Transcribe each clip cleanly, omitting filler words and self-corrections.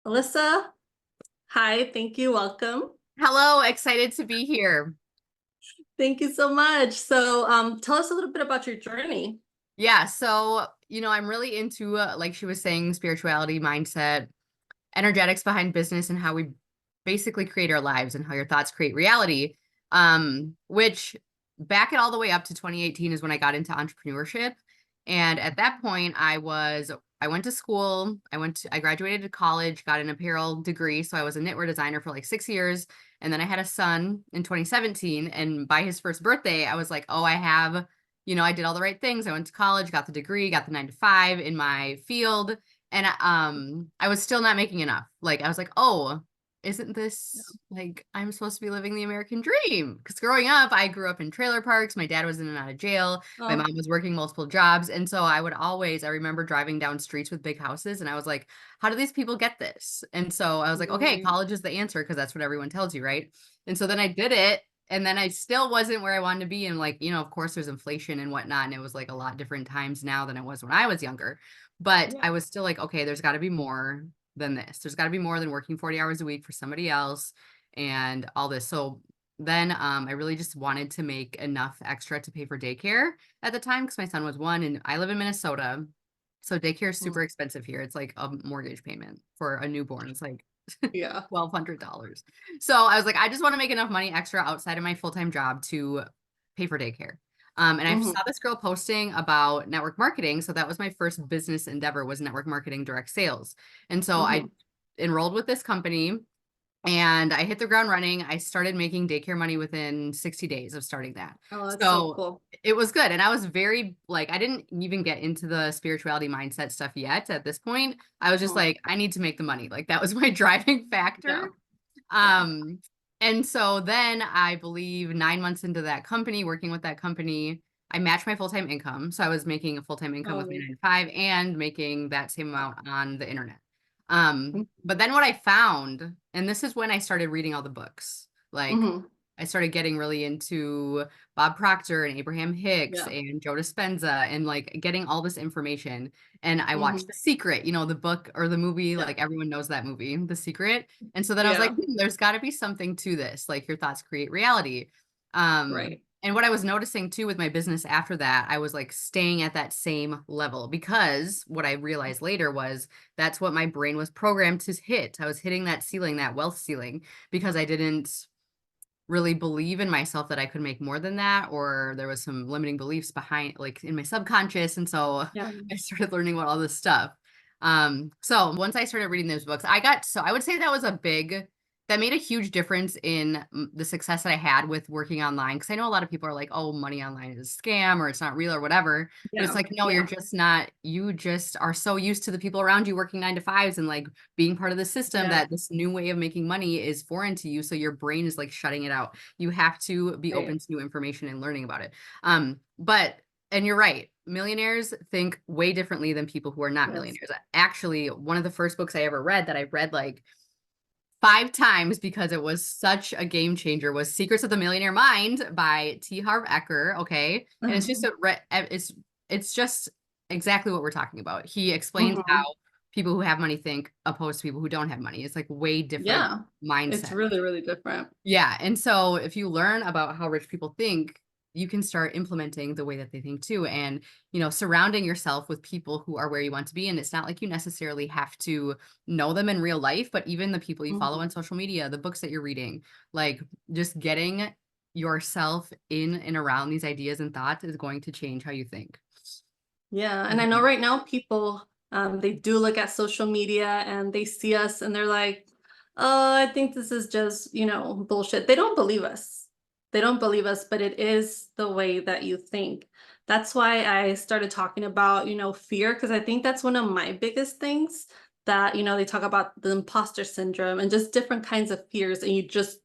Alyssa, hi, thank you, welcome. Hello, excited to be here. Thank you so much. Tell us a little bit about your journey. Yeah, I'm really into, like she was saying, spirituality, mindset, energetics behind business, and how we basically create our lives and how your thoughts create reality. Which back it all the way up to 2018 is when I got into entrepreneurship. And at that point, I went to school, I graduated to college, got an apparel degree. So I was a knitwear designer for like 6 years. And then I had a son in 2017. And by his first birthday, I was like, oh, I did all the right things. I went to college, got the degree, got the 9 to 5 in my field. And I was still not making enough. Like I was like, oh, isn't this like I'm supposed to be living the American dream? Because growing up, I grew up in trailer parks. My dad was in and out of jail. My Oh, mom was working multiple jobs. And so I remember driving down streets with big houses and I was like, how do these people get this? And so I was like, okay, right. college is the answer because that's what everyone tells you, right? And so then I did it. And then I still wasn't where I wanted to be. And like, of course there's inflation and whatnot. And it was like a lot different times now than it was when I was younger. But Yeah. I was still like, okay, there's got to be more than this. There's got to be more than working 40 hours a week for somebody else and all this. So then I really just wanted to make enough extra to pay for daycare at the time because my son was 1 and I live in Minnesota. So daycare is Mm. super expensive here. It's like a mortgage payment for a newborn. It's like Yeah. $1,200. So I was like, I just want to make enough money extra outside of my full-time job to pay for daycare. And I Hmm. saw this girl posting about network marketing. So that was my first business endeavor was network marketing, direct sales. And so I Hmm. enrolled with this company and I hit the ground running. I started making daycare money within 60 days of starting that. Oh, that's so So cool. it was good. And I was very like, I didn't even get into the spirituality mindset stuff yet at this point. I was just Oh, like, I need to make the money. Like that was my driving yeah. factor. Yeah. Um, and so then I believe 9 months into that company, working with that company, I matched my full-time income. So I was making a full-time income with my Oh, 9 to 5 and making that same amount on the internet. mm-hmm. But then what I found, and this is when I started reading all the books, like Mm-hmm. I started getting really into Bob Proctor and Abraham Hicks Yeah. and Joe Dispenza and like getting all this information. And I watched Hmm. The Secret, the book or the movie, Yeah. like everyone knows that movie, The Secret. And so then I was like, Yeah. there's got to be something to this. Like your thoughts create reality. Right. And what I was noticing too with my business after that, I was like staying at that same level because what I realized later was that's what my brain was programmed to hit. I was hitting that ceiling, that wealth ceiling, because I didn't really believe in myself that I could make more than that, or there was some limiting beliefs behind, like in my subconscious. And so Yeah. I started learning about all this stuff. So once I started reading those books, so I would say that made a huge difference in the success that I had with working online. Cause I know a lot of people are like, oh, money online is a scam or it's not real or whatever. But it's Yeah. like, no, you're Yeah. just not, you just are so used to the people around you working 9 to 5s and like being part of the system Yeah. that this new way of making money is foreign to you. So your brain is like shutting it out. You have to be Right. open to new information and learning about it. But and you're right, millionaires think way differently than people who are not Yes. millionaires. Actually, one of the first books I ever read that I read like 5 times because it was such a game changer was Secrets of the Millionaire Mind by T. Harv Eker. Okay. And it's just Hmm. it's just exactly what we're talking about. He explains how Hmm. people who have money think opposed to people who don't have money. It's like way different Yeah. It's mindset. really, really different. Yeah. And so if you learn about how rich people think, you can start implementing the way that they think too. And, surrounding yourself with people who are where you want to be. And it's not like you necessarily have to know them in real life, but even the people you follow Hmm. on social media, the books that you're reading, like just getting yourself in and around these ideas and thoughts is going to change how you think. Yeah, and I know Mhm. right now people they do look at social media and they see us and they're like, "Oh, I think this is just, bullshit." They don't believe us. They don't believe us, but it is the way that you think. That's why I started talking about, fear because I think that's one of my biggest things that, they talk about the imposter syndrome and just different kinds of fears and you just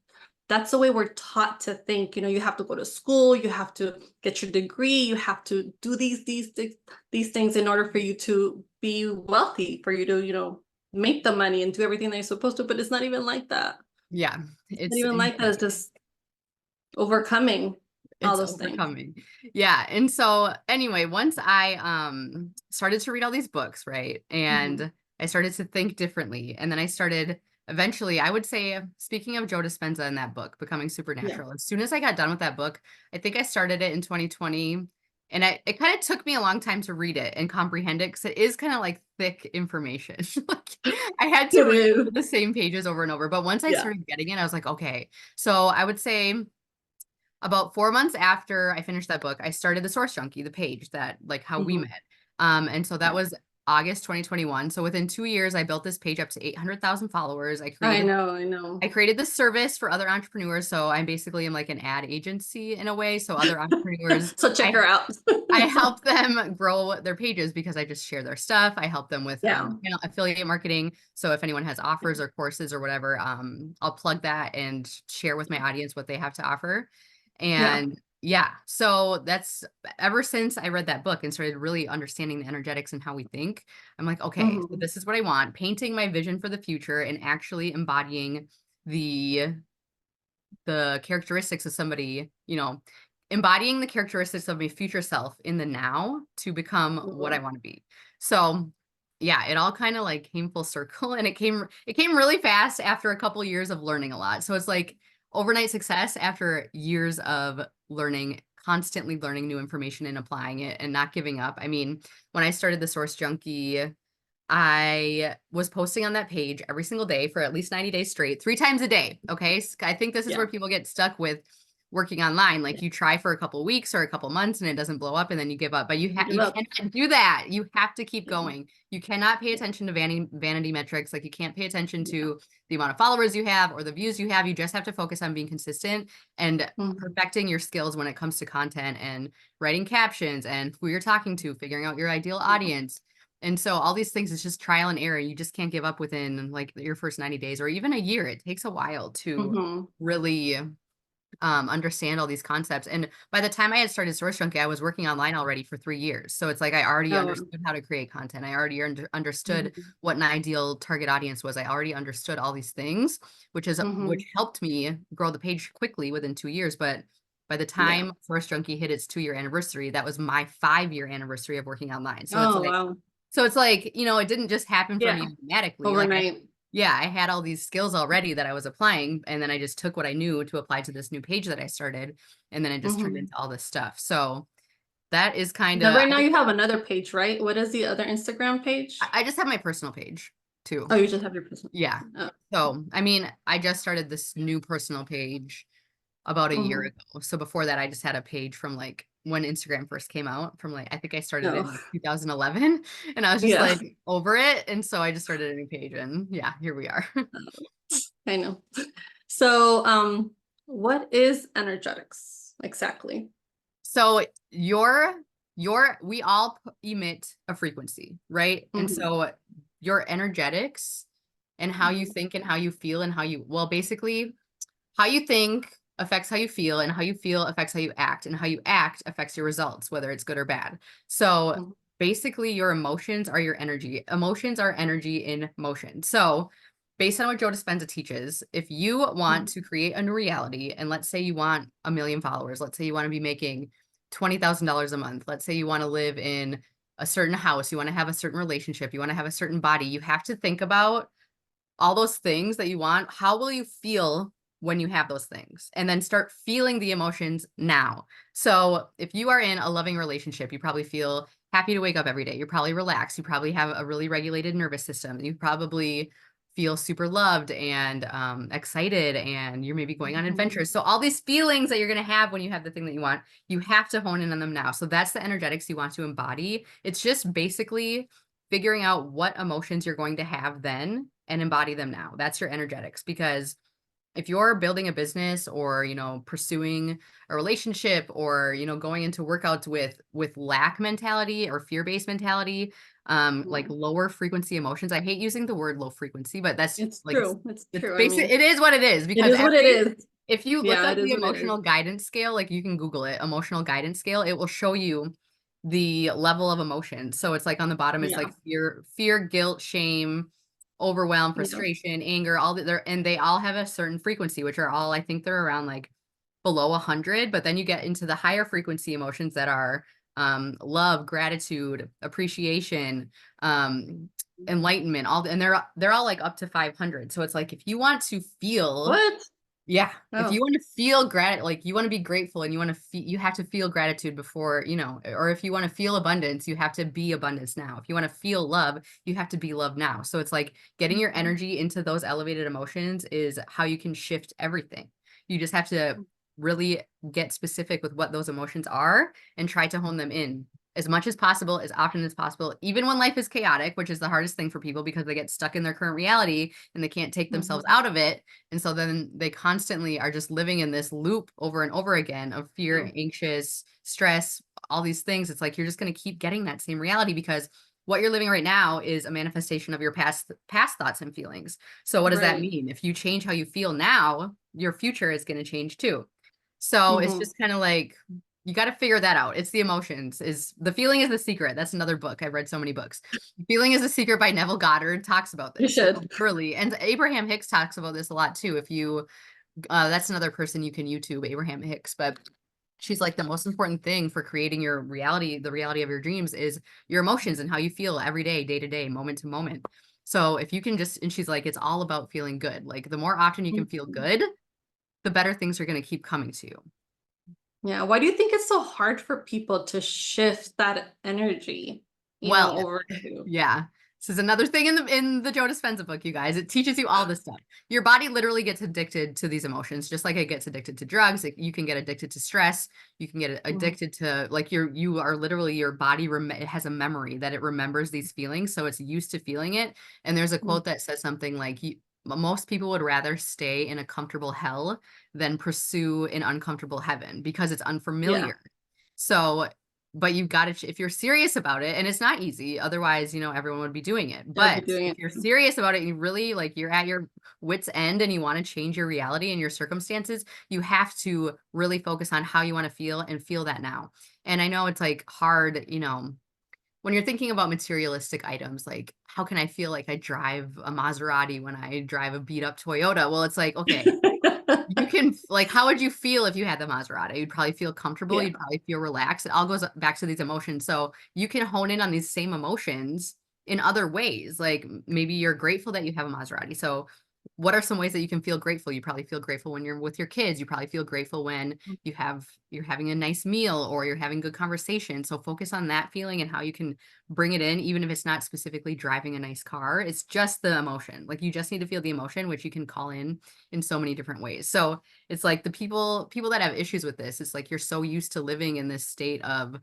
that's the way we're taught to think. You have to go to school, you have to get your degree, you have to do these things in order for you to be wealthy, for you to, make the money and do everything that you're supposed to. But it's not even like that. Yeah, It's not it's even like that. It's just overcoming all it's those things. overcoming. Yeah. And so anyway, once I started to read all these books, right? Hmm. And I started to think differently. And then I started eventually, I would say, speaking of Joe Dispenza in that book, Becoming Yeah. Supernatural, as soon as I got done with that book, I think I started it in 2020. And it kind of took me a long time to read it and comprehend it because it is kind of like thick information. Like, I had to It read is. over the same pages over and over. But once I Yeah. started getting it, I was like, okay. So I would say about 4 months after I finished that book, I started the Source Junkie, the page that like how we Mhm. met. And so that Yeah. was August 2021. So within 2 years, I built this page up to 800,000 followers. I know, I know. I created this service for other entrepreneurs. So I basically am like an ad agency in a way. So other entrepreneurs, So check her out. I help them grow their pages because I just share their stuff. I help them with Yeah. affiliate marketing. So if anyone has offers or courses or whatever, I'll plug that and share with my audience what they have to offer. Yeah. And yeah, so that's ever since I read that book and started really understanding the energetics and how we think, I'm like, okay, so Mhm. this is what I want, painting my vision for the future and actually embodying the characteristics of somebody, embodying the characteristics of my future self in the now to become what I Mhm. want to be. So yeah, it all kind of like came full circle and it came really fast after a couple years of learning a lot. So it's like overnight success after years of learning, constantly learning new information and applying it and not giving up. I mean, when I started the Source Junkie, I was posting on that page every single day for at least 90 days straight, 3 times a day. Okay. I think this is Yeah. where people get stuck with working online. Yeah. Like you try for a couple weeks or a couple months and it doesn't blow up and then you give up. But You give you up. cannot do that. You have to keep Yeah. going. You cannot pay Yeah. attention to vanity metrics. Like you can't pay attention Yeah. to the amount of followers you have or the views you have. You just have to focus on being consistent and Mhm. perfecting your skills when it comes to content and writing captions and who you're talking to, figuring out your ideal Yeah. audience. And so all these things is just trial and error. You just can't give up within like your first 90 days or even a year. It takes a while to Mhm. really understand all these concepts. And by the time I had started Source Junkie, I was working online already for 3 years. So it's like I already Oh. understood how to create content. I already understood Mhm. what an ideal target audience was. I already understood all these things, which Mhm. helped me grow the page quickly within 2 years. But by the Yeah. time Source Junkie hit its 2 year anniversary, that was my 5 year anniversary of working online. Oh, wow. So it's like, it didn't just happen for Yeah. me automatically. Like Overnight. yeah, I had all these skills already that I was applying, and then I just took what I knew to apply to this new page that I started, and then it just turned Mhm. into all this stuff. So that is kind Now, of, right now you have another page, right? What is the other Instagram page? I just have my personal page Oh, too. you just have your personal. Yeah. Oh. So, I mean, I just started this new personal page about a year Mhm. ago. So before that, I just had a page from like when Instagram first came out from like, I think I started Oh. in like 2011 and I was just Yeah. like over it. And so I just started a new page and yeah, here we are. I know. So, what is energetics exactly? So we all emit a frequency, right? And Mhm. so your energetics and how you Mhm. think and how you feel and well, basically how you think affects how you feel and how you feel affects how you act and how you act affects your results, whether it's good or bad. So Mhm. basically your emotions are your energy. Emotions are energy in motion. So based on what Joe Dispenza teaches, if you want Mhm. to create a new reality, and let's say you want 1 million followers, let's say you want to be making $20,000 a month, let's say you want to live in a certain house, you want to have a certain relationship, you want to have a certain body, you have to think about all those things that you want. How will you feel when you have those things? And then start feeling the emotions now. So if you are in a loving relationship, you probably feel happy to wake up every day. You're probably relaxed. You probably have a really regulated nervous system. You probably feel super loved and excited, and you're maybe going on Mhm. adventures. So all these feelings that you're going to have when you have the thing that you want, you have to hone in on them now. So that's the energetics you want to embody. It's just basically figuring out what emotions you're going to have then and embody them now. That's your energetics. Because if you're building a business or, pursuing a relationship or, going into workouts with lack mentality or fear-based mentality, like Yeah. lower frequency emotions. I hate using the word low frequency, but that's It's like true. It's it's true. I basic. mean, It is what it is it because is what it is. if you look Yeah, up it the is what it is. emotional guidance scale, like you can Google it, emotional guidance scale, it will show you the level of emotion. So it's like on the bottom, it's Yeah. like fear, guilt, shame, overwhelm, Yeah. frustration, anger, all that there, and they all have a certain frequency, which are all, I think they're around like below 100, but then you get into the higher frequency emotions that are love, gratitude, appreciation, enlightenment, and they're all like up to 500. So it's like, if you want to feel, What? yeah, if you Oh. want to feel like you want to be grateful, and you want to you have to feel gratitude before, or if you want to feel abundance, you have to be abundance now. If you want to feel love, you have to be love now. So it's like getting your Mhm. energy into those elevated emotions is how you can shift everything. You just have to really get specific with what those emotions are and try to hone them in as much as possible, as often as possible, even when life is chaotic, which is the hardest thing for people because they get stuck in their current reality and they can't take themselves Mhm. out of it. And so then they constantly are just living in this loop over and over again of fear, Oh. anxious, stress, all these things. It's like you're just going to keep getting that same reality because what you're living right now is a manifestation of your past thoughts and feelings. So what does that Right. mean? If you change how you feel now, your future is going to change too. So it's Mhm. just kind of like you got to figure that out. It's the emotions. Is the feeling is the secret. That's another book. I've read so many books. Feeling is the Secret by Neville Goddard talks about You this. should. Literally. And Abraham Hicks talks about this a lot too. If you that's another person you can YouTube, Abraham Hicks, but she's like, the most important thing for creating your reality, the reality of your dreams, is your emotions and how you feel every day, day to day, moment to moment. So if you can just, and she's like, it's all about feeling good. Like the more often you can feel Mhm. good, the better things are going to keep coming to you. Yeah. Why do you think it's so hard for people to shift that energy, Well, over to? yeah. This is another thing in the Joe Dispenza book, you guys. It teaches you all this stuff. Your body literally gets addicted to these emotions, just like it gets addicted to drugs. You can get addicted to stress. You can get Mhm. addicted to like you are literally your body it has a memory that it remembers these feelings, so it's used to feeling it. And there's a Mhm. quote that says something like most people would rather stay in a comfortable hell than pursue an uncomfortable heaven because it's Yeah. unfamiliar. So but you've got to, if you're serious about it, and it's not easy, otherwise, everyone would be doing it. They'll be But doing if it. you're serious about it, you really like, you're at your wit's end and you want to change your reality and your circumstances, you have to really focus on how you want to feel and feel that now. And I know it's like hard, when you're thinking about materialistic items, like how can I feel like I drive a Maserati when I drive a beat up Toyota? Well, it's like, okay, you can like, how would you feel if you had the Maserati? You'd probably feel comfortable. Yeah. You'd probably feel relaxed. It all goes back to these emotions. So you can hone in on these same emotions in other ways. Like maybe you're grateful that you have a Maserati. So what are some ways that you can feel grateful? You probably feel grateful when you're with your kids. You probably feel grateful when you're having a nice meal or you're having good conversation. So focus on that feeling and how you can bring it in, even if it's not specifically driving a nice car. It's just the emotion. Like you just need to feel the emotion, which you can call in so many different ways. So it's like the people that have issues with this, it's like you're so used to living in this state of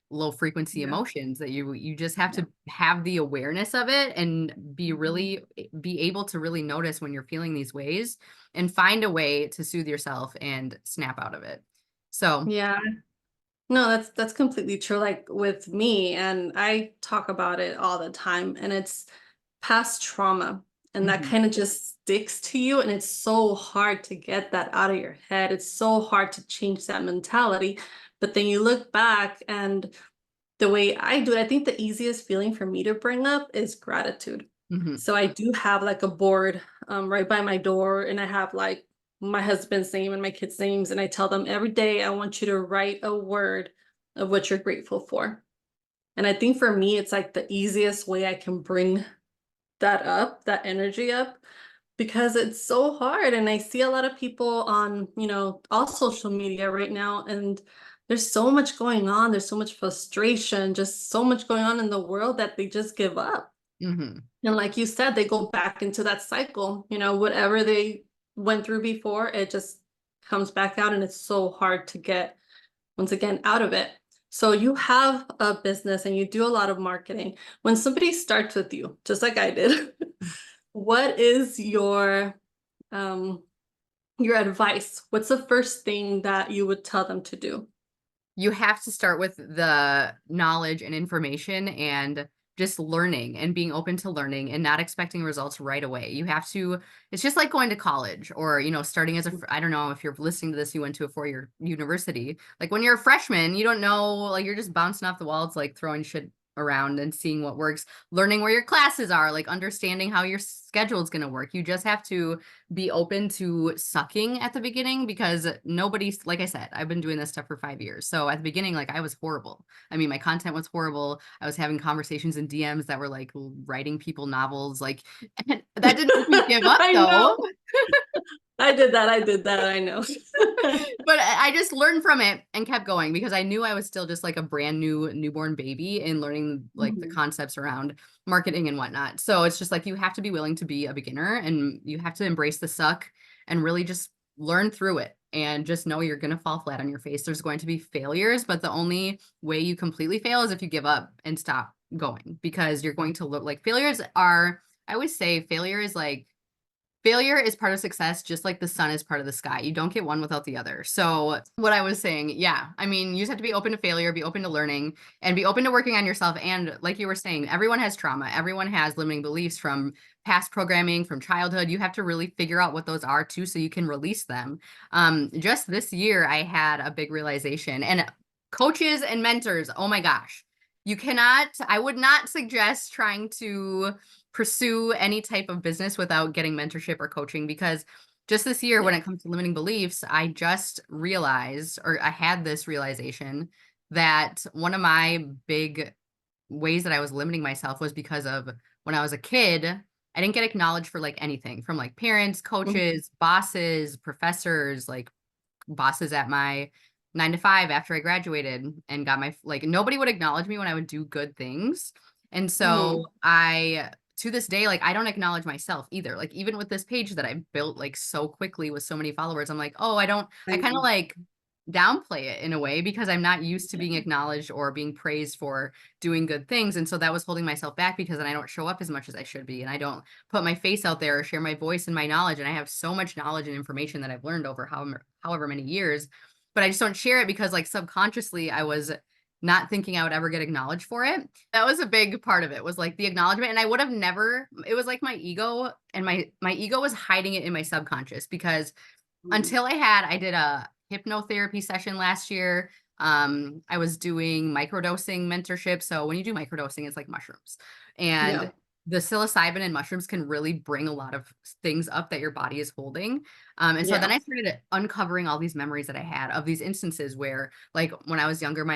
low frequency Yeah. emotions that you just have Yeah. to have the awareness of it and Mhm. be able to really notice when you're feeling these ways and find a way to soothe yourself and snap out of it. So, Yeah. No, that's completely true. Like with me, and I talk about it all the time, and it's past trauma. And that mhm, kind of just sticks to you. And it's so hard to get that out of your head. It's so hard to change that mentality. But then you look back, and the way I do it, I think the easiest feeling for me to bring up is gratitude. mhm, So I do have like a board right by my door, and I have like my husband's name and my kids' names, and I tell them every day I want you to write a word of what you're grateful for. And I think for me, it's like the easiest way I can bring that up, that energy up, because it's so hard. And I see a lot of people on, all social media right now, and there's so much going on. There's so much frustration, just so much going on in the world that they just give up. mhm, And like you said, they go back into that cycle, whatever they went through before, it just comes back out, and it's so hard to get once again out of it. So you have a business and you do a lot of marketing. When somebody starts with you, just like I did, what is um your advice? What's the first thing that you would tell them to do? you have to start with the knowledge and information and just learning and being open to learning and not expecting results right away. You have to, it's just like going to college or, starting as I don't know if you're listening to this, you went to a 4-year university. Like when you're a freshman, you don't know, like you're just bouncing off the wall. It's like throwing shit around and seeing what works, learning where your classes are, like understanding how your schedule is going to work. You just have to be open to sucking at the beginning, because nobody's, like I said, I've been doing this stuff for 5 years. So at the beginning, like I was horrible. I mean, my content was horrible. I was having conversations in DMs that were like writing people novels. Like, and that didn't make me give up I though. know. I did that. I did that. I know. But I just learned from it and kept going, because I knew I was still just like a brand new newborn baby in learning like the Mhm. concepts around marketing and whatnot. So it's just like you have to be willing to be a beginner, and you have to embrace the suck and really just learn through it, and just know you're going to fall flat on your face. There's going to be failures, but the only way you completely fail is if you give up and stop going, because you're going to look like failures are, I always say failure is part of success, just like the sun is part of the sky. You don't get one without the other. So, what I was saying, yeah, I mean, you just have to be open to failure, be open to learning, and be open to working on yourself. And like you were saying, everyone has trauma, everyone has limiting beliefs from past programming, from childhood. You have to really figure out what those are too, so you can release them. Just this year, I had a big realization, and coaches and mentors, oh my gosh, I would not suggest trying to pursue any type of business without getting mentorship or coaching, because just this year, when Yeah. it comes to limiting beliefs, I just realized, or I had this realization, that one of my big ways that I was limiting myself was because of when I was a kid, I didn't get acknowledged for like anything from like parents, Mhm. coaches, bosses, professors, like bosses at my 9 to 5 after I graduated and got my, like, nobody would acknowledge me when I would do good things. And so Mm. to this day, like, I don't acknowledge myself either. Like, even with this page that I built like so quickly with so many followers, I'm like, oh, I I kind of know. like downplay it in a way, because I'm not used to being acknowledged or being praised for doing good things. And so that was holding myself back, because then I don't show up as much as I should be. And I don't put my face out there or share my voice and my knowledge. And I have so much knowledge and information that I've learned over however many years, but I just don't share it, because like subconsciously I was not thinking I would ever get acknowledged for it. That was a big part of it, was like the acknowledgement. And I would have never, it was like my ego, and my ego was hiding it in my subconscious, because Mm. until I did a hypnotherapy session last year. I was doing microdosing mentorship. So when you do microdosing, it's like mushrooms, Yeah. and the psilocybin in mushrooms can really bring a lot of things up that your body is holding. And so then Yeah. I started uncovering all these memories that I had of these instances where, like, when I was younger,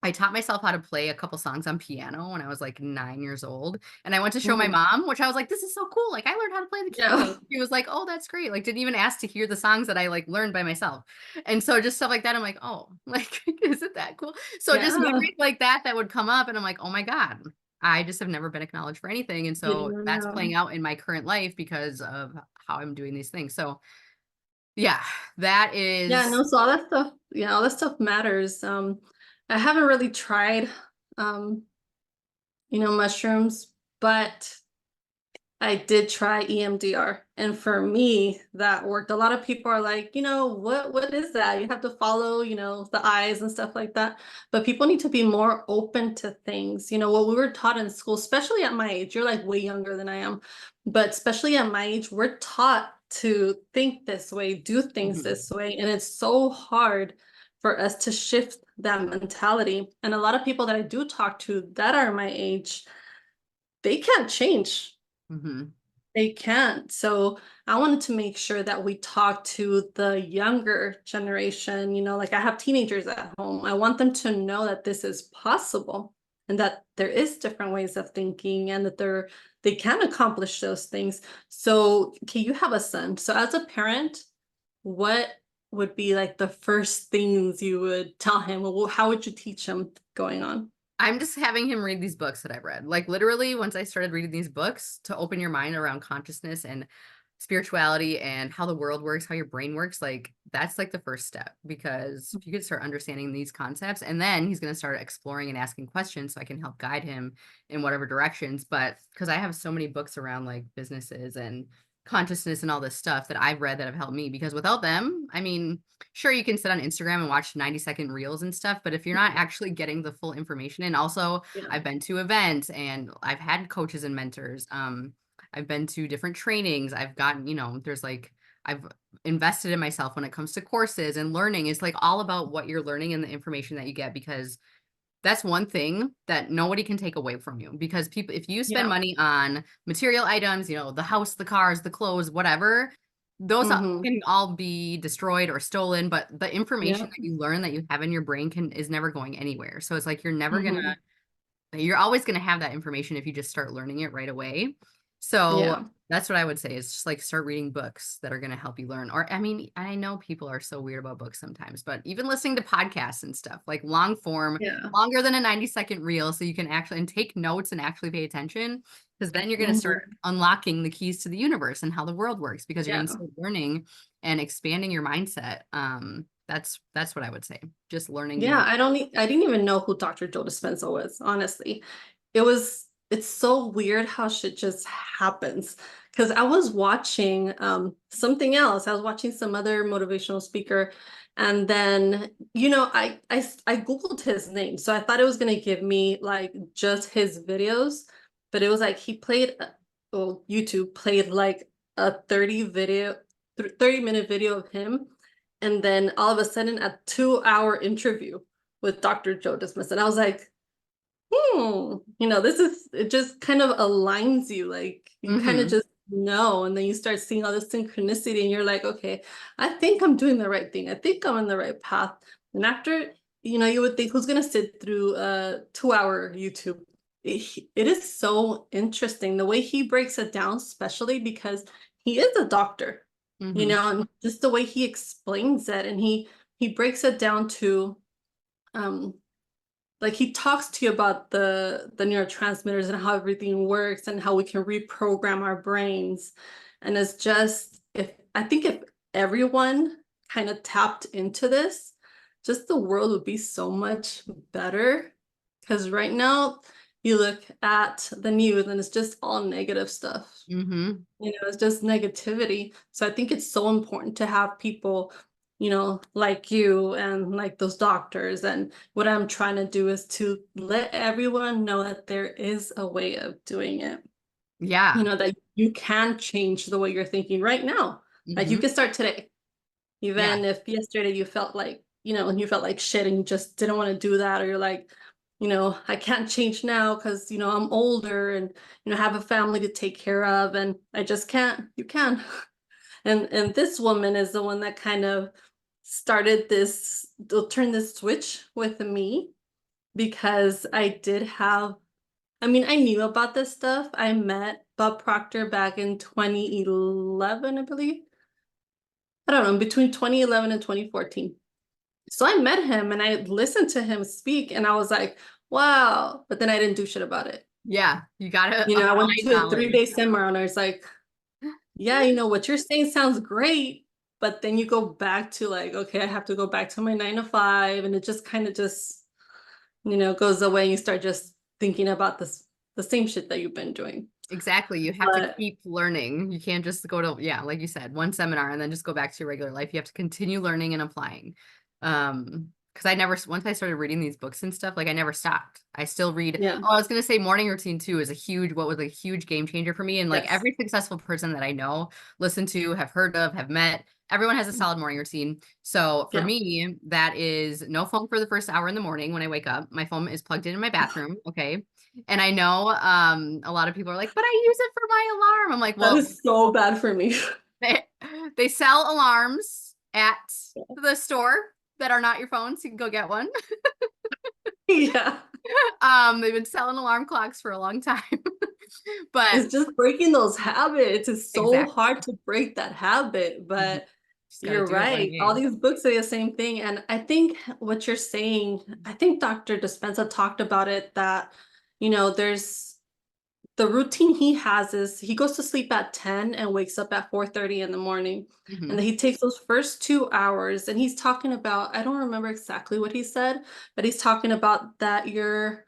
I taught myself how to play a couple songs on piano when I was like 9 years old. And I went to show my Mhm. mom, which I was like, this is so cool. Like, I learned how to play the Yeah. keyboard. She was like, oh, that's great. Like, didn't even ask to hear the songs that I like learned by myself. And so just stuff like that. I'm like, oh, like, isn't that cool? So just Yeah. memories like that would come up. And I'm like, oh my God, I just have never been acknowledged for anything. And You so don't that's know. playing out in my current life because of how I'm doing these things. So yeah, that Yeah, is. no, so all that stuff, yeah, all that stuff matters. I haven't really tried, um, mushrooms, but I did try EMDR, and for me, that worked. A lot of people are like, what is that? You have to follow, the eyes and stuff like that. But people need to be more open to things. What we were taught in school, especially at my age, you're like way younger than I am, but especially at my age, we're taught to think this way, do things Mhm, this way, and it's so hard for us to shift that mentality. And a lot of people that I do talk to that are my age, they can't change. mhm, They can't. So I wanted to make sure that we talk to the younger generation. Like I have teenagers at home. I want them to know that this is possible and that there is different ways of thinking and that they can accomplish those things. So, okay, you have a son. So as a parent, what would be like the first things you would tell him? How would you teach him going on? I'm just having him read these books that I've read. Like, literally, once I started reading these books, to open your mind around consciousness and spirituality and how the world works, how your brain works, like that's like the first step. Because if you could start understanding these concepts, and then he's going to start exploring and asking questions, so I can help guide him in whatever directions. But because I have so many books around like businesses and consciousness and all this stuff that I've read that have helped me, because without them, I mean, sure, you can sit on Instagram and watch 90-second reels and stuff, but if you're not actually getting the full information. And also, Yeah. I've been to events and I've had coaches and mentors. I've been to different trainings. I've gotten, there's like, I've invested in myself when it comes to courses and learning. It's like all about what you're learning and the information that you get, because That's one thing that nobody can take away from you, because people, if you spend Yeah. money on material items, you know, the house, the cars, the clothes, whatever, those Mm-hmm. can all be destroyed or stolen, but the information Yeah. that you learn that you have in your brain is never going anywhere. So it's like Mm-hmm. you're always going to have that information if you just start learning it right away. So Yeah. that's what I would say, is just like start reading books that are going to help you learn. Or, I mean, I know people are so weird about books sometimes, but even listening to podcasts and stuff, like long form, Yeah. longer than a 90-second reel, so you can actually and take notes and actually pay attention, because then you're going to start Mm-hmm. unlocking the keys to the universe and how the world works, because you're going to Yeah. start learning and expanding your mindset. That's what I would say. Just learning Yeah. new. I didn't even know who Dr. Joe Dispenza was, honestly. It's so weird how shit just happens. Because I was watching something else. I was watching some other motivational speaker. And then, I Googled his name. So I thought it was gonna give me like just his videos, but it was like he played, well, YouTube played like a 30-minute video of him. And then all of a sudden a 2-hour interview with Dr. Joe Dispenza. And I was like, it just kind of aligns you. Like you kind of Mm-hmm. just know, and then you start seeing all this synchronicity, and you're like, okay, I think I'm doing the right thing. I think I'm on the right path. And after, you would think, who's gonna sit through a 2-hour YouTube? It is so interesting the way he breaks it down, especially because he is a doctor, Mm-hmm. and just the way he explains it, and he breaks it down to um like he talks to you about the neurotransmitters and how everything works and how we can reprogram our brains. And it's just, if everyone kind of tapped into this, just the world would be so much better. Because right now you look at the news and it's just all negative stuff. Mm-hmm. It's just negativity. So I think it's so important to have people, like you and like those doctors. And what I'm trying to do is to let everyone know that there is a way of doing it. Yeah. That you can change the way you're thinking right now. Like you Mm-hmm. can start today. Yeah. Even if yesterday you felt like, and you felt like shit and you just didn't want to do that, or you're like, I can't change now because, I'm older and, have a family to take care of and I just can't, you can. And this woman is the one that kind of started this, they'll turn this switch with me because I knew about this stuff. I met Bob Proctor back in 2011, I believe. I don't know, between 2011 and 2014. So I met him and I listened to him speak and I was like, wow. But then I didn't do shit about it. Yeah. You gotta I apply went to a knowledge. 3-day seminar and I was like, yeah, what you're saying sounds great. But then you go back to like, okay, I have to go back to my 9 to 5. And it just kind of just, goes away. And you start just thinking about the same shit that you've been doing. Exactly. You have to But keep learning. You can't just go to, yeah, like you said, one seminar and then just go back to your regular life. You have to continue learning and applying. Because once I started reading these books and stuff, like I never stopped. I still read. yeah, Oh, I was gonna say morning routine too is what was a huge game changer for me. And like yes. every successful person that I know, listen to, have heard of, have met, everyone has a solid morning routine. So for Yeah. me, that is no phone for the first hour in the morning when I wake up. My phone is plugged in my bathroom. Okay. And I know a lot of people are like, but I use it for my alarm. I'm like, That well, is so bad for me. they, they sell alarms at the store that are not your phone, so you can go get one. Yeah. They've been selling alarm clocks for a long time. But It's just breaking those habits. It's so exactly. hard to break that habit, Mhm. but Just got to you're do it one right. All day. these books say the same thing. And I think what you're saying, I think Dr. Dispenza talked about it that, there's the routine he has is he goes to sleep at 10 and wakes up at 4:30 in the morning. And then Hmm. he takes those first 2 hours and he's talking about, I don't remember exactly what he said, but he's talking about that your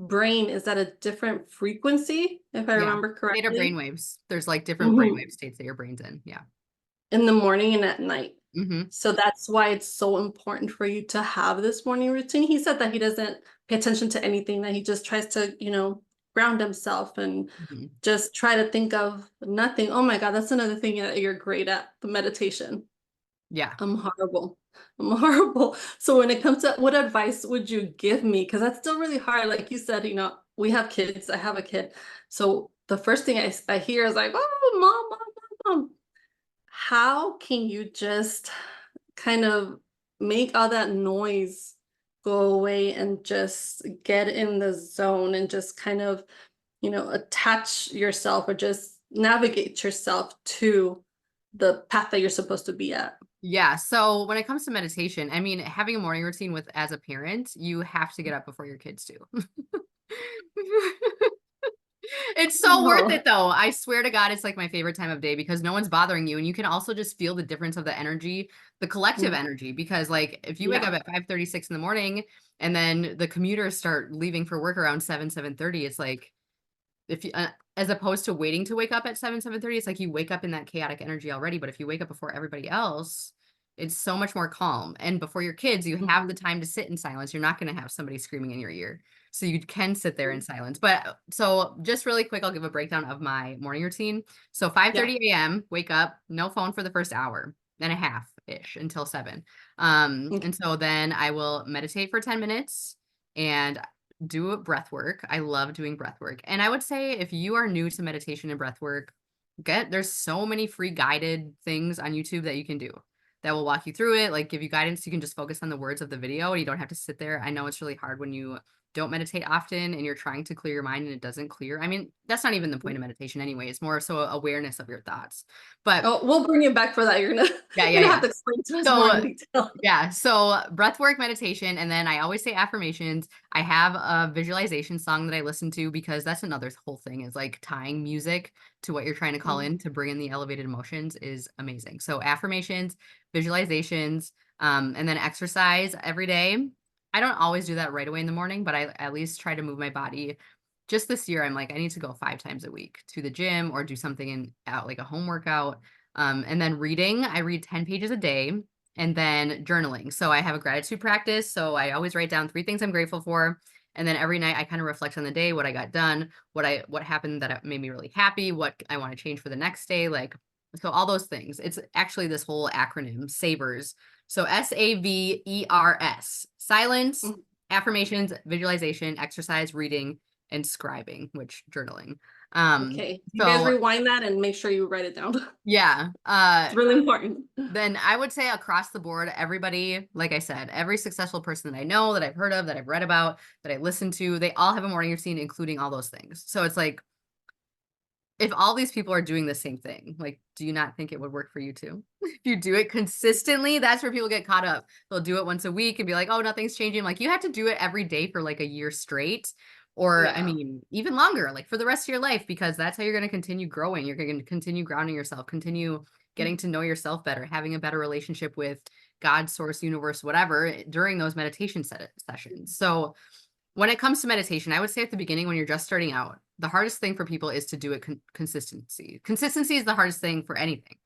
brain is at a different frequency, if I Yeah. remember Theta correctly. brainwaves. There's like different Mhm. brainwave states that your brain's in. Yeah. In the morning and at night. Hmm. So that's why it's so important for you to have this morning routine. He said that he doesn't pay attention to anything, that he just tries to, ground himself and Hmm. just try to think of nothing. Oh my God, that's another thing that you're great at, the meditation. Yeah. I'm horrible. I'm horrible. So when it comes to what advice would you give me? Because that's still really hard. Like you said, we have kids. I have a kid. So the first thing I hear is like, oh, mom, mom, mom, mom. How can you just kind of make all that noise go away and just get in the zone and just kind of, attach yourself or just navigate yourself to the path that you're supposed to be at? Yeah. So when it comes to meditation, I mean, having a morning routine with as a parent, you have to get up before your kids do. It's so worth Oh, it though. I swear to God, it's like my favorite time of day because no one's bothering you. And you can also just feel the difference of the energy, the collective mm, energy. Because like if you wake yeah. up at 5:36 in the morning and then the commuters start leaving for work around 7:30, it's like if you as opposed to waiting to wake up at 7:30, it's like you wake up in that chaotic energy already. But if you wake up before everybody else, it's so much more calm. And before your kids, you have the Mhm, time to sit in silence. You're not going to have somebody screaming in your ear. So you can sit there in mm, silence. But so just really quick, I'll give a breakdown of my morning routine. So yeah. 5:30 a.m., wake up, no phone for the first hour and a half ish until 7. Okay. And so then I will meditate for 10 minutes and do breath work. I love doing breath work. And I would say if you are new to meditation and breath work, there's so many free guided things on YouTube that you can do that will walk you through it, like give you guidance. You can just focus on the words of the video and you don't have to sit there. I know it's really hard when you don't meditate often and you're trying to clear your mind and it doesn't clear. I mean, that's not even the point of meditation anyway. It's more so awareness of your thoughts. But Oh, we'll bring you back for that. You're gonna yeah, you're yeah, gonna have yeah. to explain to us more in So detail. yeah, so breath work, meditation, and then I always say affirmations. I have a visualization song that I listen to because that's another whole thing is like tying music to what you're trying to call Mm, in to bring in the elevated emotions is amazing. So affirmations, visualizations, and then exercise every day. I don't always do that right away in the morning, but I at least try to move my body. Just this year, I'm like, I need to go 5 times a week to the gym or do something in out like a home workout. And then reading, I read 10 pages a day and then journaling. So I have a gratitude practice. So I always write down 3 things I'm grateful for. And then every night I kind of reflect on the day, what I got done, what happened that made me really happy, what I want to change for the next day. Like, so all those things. It's actually this whole acronym, SAVERS. So SAVERS, silence, mm. affirmations, visualization, exercise, reading, and scribing, which journaling. Okay. You guys So rewind that and make sure you write it down. yeah. It's really important. Then I would say across the board, everybody, like I said, every successful person that I know, that I've heard of, that I've read about, that I listen to, they all have a morning routine, including all those things. So it's like, if all these people are doing the same thing, like, do you not think it would work for you too? If you do it consistently, that's where people get caught up. They'll do it once a week and be like, oh, nothing's changing. Like, you have to do it every day for like a year straight. Or, I Yeah. mean, even longer, like for the rest of your life, because that's how you're going to continue growing. You're going to continue grounding yourself, continue getting Mm, to know yourself better, having a better relationship with God, source, universe, whatever, during those meditation sessions. So, when it comes to meditation, I would say at the beginning when you're just starting out, the hardest thing for people is to do it consistency. Consistency is the hardest thing for anything.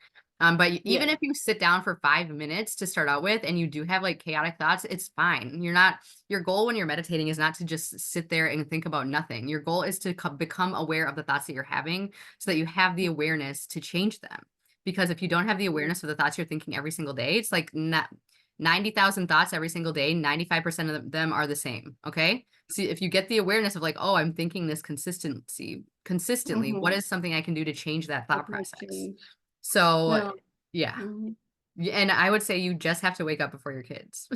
But yeah. even if you sit down for 5 minutes to start out with and you do have like chaotic thoughts, it's fine. You're not, your goal when you're meditating is not to just sit there and think about nothing. Your goal is to become aware of the thoughts that you're having so that you have the awareness to change them. Because if you don't have the Mhm. awareness of the thoughts you're thinking every single day, it's like 90,000 thoughts every single day, 95% of them are the same. Okay. See, if you get the awareness of like, oh, I'm thinking this consistently, what Mhm. is something I can do to change that What thought can I process? change? So No. yeah. Mhm. And I would say you just have to wake up before your kids.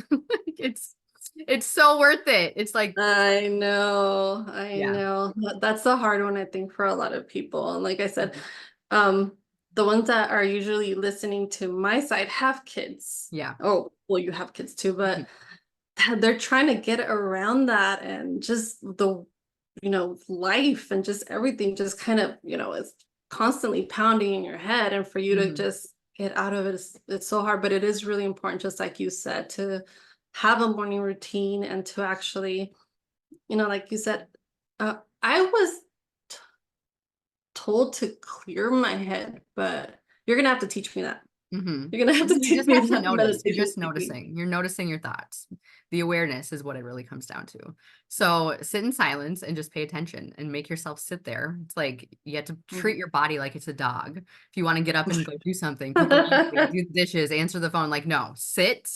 it's it's so worth it. It's like, I know. I yeah. know. That's the hard one, I think, for a lot of people. And like I said, Mhm. um, the ones that are usually listening to my side have kids. Yeah. Oh, well, you have kids too, but Mhm. they're trying to get around that and just life and just everything just kind of, is constantly pounding in your head. And for you to Mhm. just get out of it, it's so hard. But it is really important, just like you said, to have a morning routine and to actually, like you said, I was t- told to clear my head, but you're gonna have to teach me that. Mm-hmm. You're gonna have to You teach just me have to that notice. You're meditation just technique. noticing. You're noticing your thoughts. The awareness is what it really comes down to. So sit in silence and just pay attention and make yourself sit there. It's like you have to treat your body like it's a dog. If you want to get up and go do something, pick up something, do the dishes, answer the phone, like, no, sit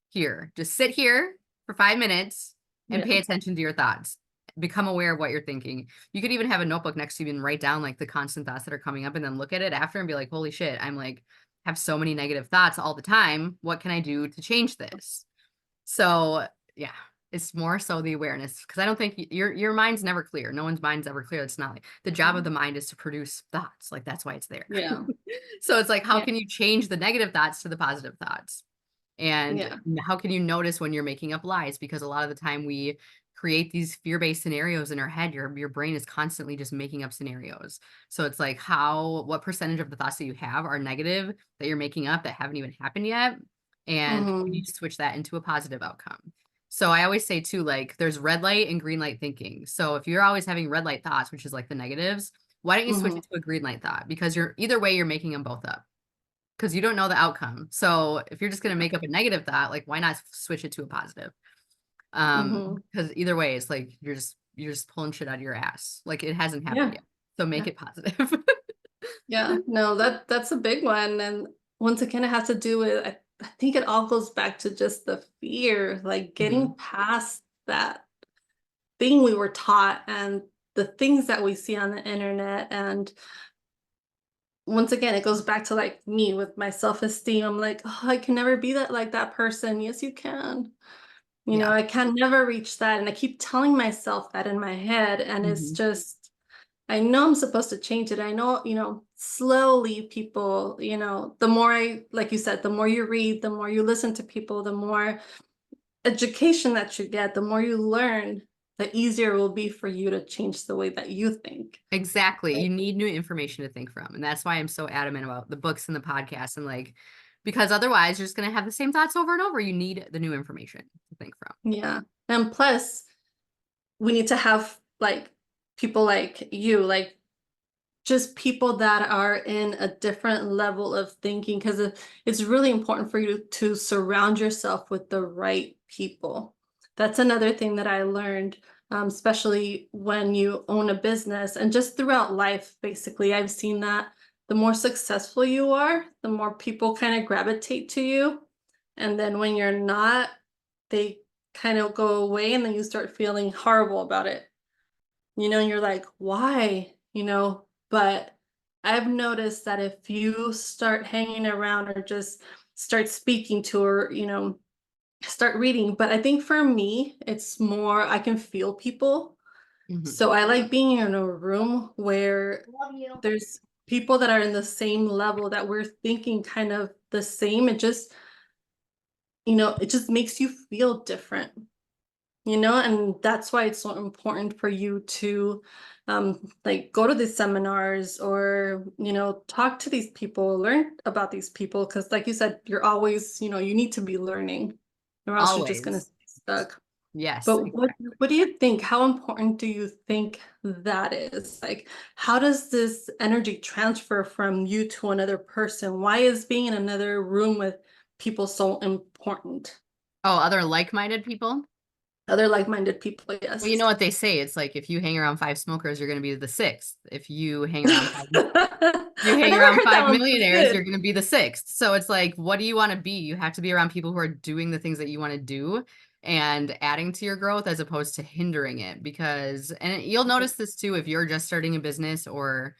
here. Just sit here for 5 minutes and Yeah. pay attention to your thoughts. Become aware of what you're thinking. You could even have a notebook next to you and write down like the constant thoughts that are coming up and then look at it after and be like, holy shit, I'm like, have so many negative thoughts all the time. What can I do to change this? So yeah, it's more so the awareness because I don't think your mind's never clear. No one's mind's ever clear. It's not like the job of the mind is to produce thoughts. Like that's why it's there. Yeah. So it's like, how Yeah. can you change the negative thoughts to the positive thoughts? And Yeah. how can you notice when you're making up lies? Because a lot of the time we create these fear-based scenarios in our head. Your brain is constantly just making up scenarios. So it's like what percentage of the thoughts that you have are negative that you're making up that haven't even happened yet? And how can you Hmm. switch that into a positive outcome? So I always say too, like there's red light and green light thinking. So if you're always having red light thoughts, which is like the negatives, why don't you switch Hmm. it to a green light thought? Because you're either way, you're making them both up because you don't know the outcome. So if you're just going to make up a negative thought, like why not switch it to a positive? Hmm. Because either way, it's like you're just pulling shit out of your ass. Like it hasn't happened Yeah. yet. So make Yeah. it positive. Yeah. No, that's a big one. And once again, it has to do with, I think it all goes back to just the fear, like Mhm. getting past that thing we were taught and the things that we see on the internet. And once again, it goes back to like me with my self-esteem. I'm like, oh, I can never be that like that person. Yes, you can. You know, Yeah. I can never reach that. And I keep telling myself that in my head. And it's Mhm. just, I know I'm supposed to change it. I know, slowly people, the more like you said, the more you read, the more you listen to people, the more education that you get, the more you learn, the easier it will be for you to change the way that you think. Exactly. Right? You need new information to think from. And that's why I'm so adamant about the books and the podcast and like because otherwise you're just gonna have the same thoughts over and over. You need the new information to think from. Yeah. And plus, we need to have like people like you, like just people that are in a different level of thinking, because it's really important for you to surround yourself with the right people. That's another thing that I learned, especially when you own a business and just throughout life. Basically, I've seen that the more successful you are, the more people kind of gravitate to you. And then when you're not, they kind of go away and then you start feeling horrible about it. And you're like, why? But I've noticed that if you start hanging around or just start speaking to her, start reading. But I think for me, it's more I can feel people. Mhm. So I like being in a room where there's people that are in the same level, that we're thinking kind of the same. It just makes you feel different. And that's why it's so important for you to like go to these seminars, or talk to these people, learn about these people, because like you said, you're always, you need to be learning, or else you're just going to Always. stay stuck. Yes, But what exactly. what do you think, how important do you think that is? Like, how does this energy transfer from you to another person? Why is being in another room with people so important? Oh, other like-minded people? Other like-minded people, Well, you yes. know what they say. It's like if you hang around five smokers, you're going to be the sixth. If you I hang never around heard that five one, but it's millionaires, you're good. going to be the sixth. So it's like, what do you want to be? You have to be around people who are doing the things that you want to do and adding to your growth as opposed to hindering it. And you'll notice this too if you're just starting a business or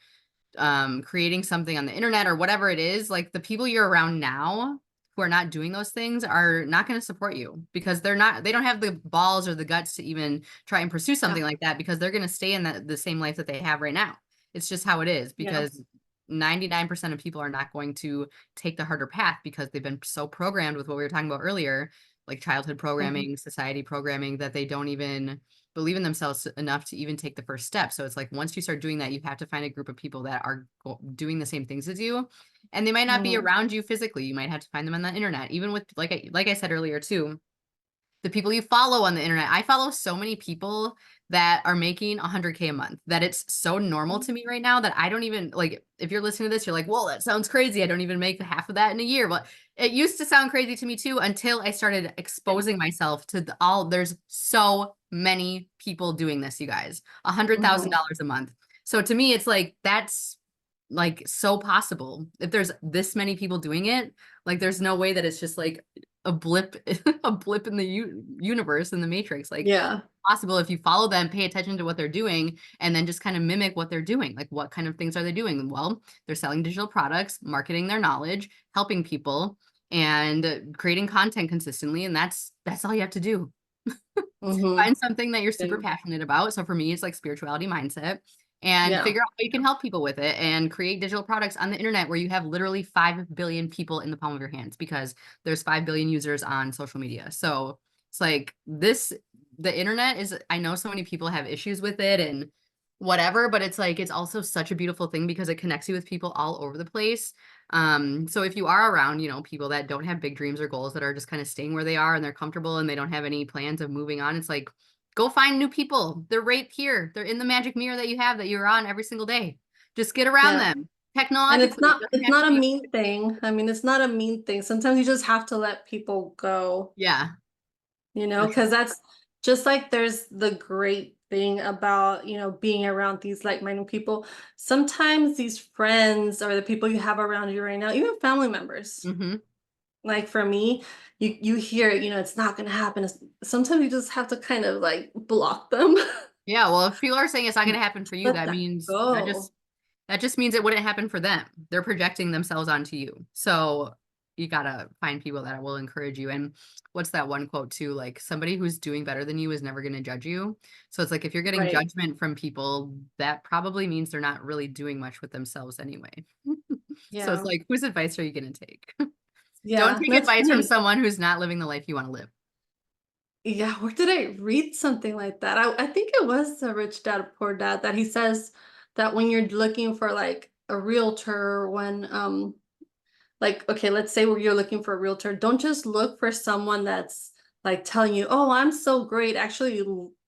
creating something on the internet or whatever it is, like the people you're around now who are not doing those things are not going to support you because they don't have the balls or the guts to even try and pursue Yeah, something like that because they're going to stay in the same life that they have right now. It's just how it is yeah. because 99% of people are not going to take the harder path because they've been so programmed with what we were talking about earlier, like childhood Mhm, programming, society programming, that they don't even believe in themselves enough to even take the first step. So it's like once you start doing that, you have to find a group of people that are doing the same things as you, and they might not be mhm, around you physically. You might have to find them on the internet. Even with like I said earlier too, the people you follow on the internet. I follow so many people that are making 100K a month, that it's so normal to me right now that I don't even like, if you're listening to this, you're like, whoa, that sounds crazy. I don't even make half of that in a year. But it used to sound crazy to me too, until I started Yeah. exposing myself to there's so many people doing this, you guys, Mhm. $100,000 a month. So to me, it's like, that's like so possible. If there's this many people doing it, like there's no way that it's just like a blip, a blip in the universe, in the matrix. Like, Yeah. possible if you follow them, pay attention to what they're doing, and then just kind of mimic what they're doing. Like, what kind of things are they doing? Well, they're selling digital products, marketing their knowledge, helping people, and creating content consistently. And that's all you have to do. Mhm. Find something that you're super Yeah. passionate about. So for me, it's like spirituality mindset, and Yeah. figure out how you can help people with it and create digital products on the internet where you have literally 5 billion people in the palm of your hands, because there's 5 billion users on social media. So it's like this, the internet is, I know so many people have issues with it and whatever, but it's like, it's also such a beautiful thing because it connects you with people all over the place. So if you are around, people that don't have big dreams or goals, that are just kind of staying where they are and they're comfortable and they don't have any plans of moving on, it's like, go find new people. They're right here. They're in the magic mirror that you have, that you're on every single day. Just get around Yeah. them. And it's Technologically, it not doesn't it's have to not a be. mean thing. I mean, it's not a mean thing. Sometimes you just have to let people go, Yeah, for sure. because that's just like there's the great thing about, being around these like-minded people. Sometimes these friends or the people you have around you right now, even family members, Hmm. like for me, you hear, it's not gonna happen. Sometimes you just have to kind of like block them. Yeah, well, if people are saying it's not going to happen for you, Let that that means go. that just means it wouldn't happen for them. They're projecting themselves onto you. So you gotta find people that will encourage you. And what's that one quote too? Like, somebody who's doing better than you is never going to judge you. So it's like, if you're getting Right. judgment from people, that probably means they're not really doing much with themselves anyway. So it's Yeah. like, whose advice are you going to take? Don't Yeah. take That's advice from funny. someone who's not living the life you want to live. Yeah, where did I read something like that? I think it was the Rich Dad Poor Dad that he says that when you're looking for like a realtor, when like, okay, let's say you're looking for a realtor, don't just look for someone that's like telling you, "Oh, I'm so great." Actually,